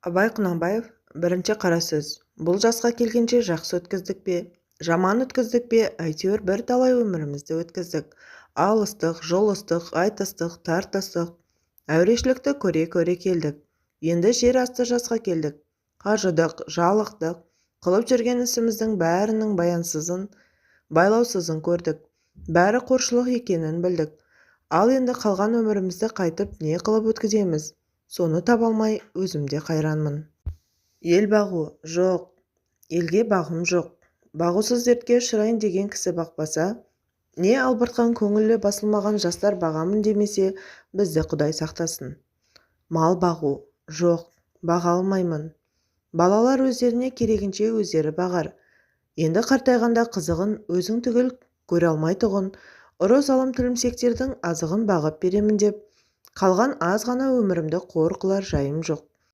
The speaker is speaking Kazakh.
Абай Құнанбаев бірінші қара сөз. Бұл жасқа келгенше жақсы өткіздік пе, жаман өткіздік пе, әйтеуір бірталай өмірімізді өткіздік. Алыстық, жолыстық, айтыстық, тартыстық, әурешілікті көре-көре келдік. Енді жер асты жасқа келдік. Қажыдық, жалықтық, қылып жүрген ісіміздің бәрінің баянсызын, байлаусызын көрдік. Бәрі қоршылық екенін білдік. Ал енді қалған өмірімізді қайтып не қылып өткіземіз? Соны таба алмай өзімде қайранмын. Ел бағу жоқ, елге бағым жоқ. Бағусыз дертке ұшырайын деген кісі бақпаса, не албыртқан көңілі басылмаған жастар бағамын демесе, бізді Құдай сақтасын. Мал бағу жоқ, баға алмаймын. Балалар өздеріне керегінше өздері бағар. Енді қартайғанда қызығын өзің түгел көре алмайтұғын, ұры-залым тілімсектердің азығын бағып беремін деп, қалған аз ғана өмірімді қор қылар жайым жоқ.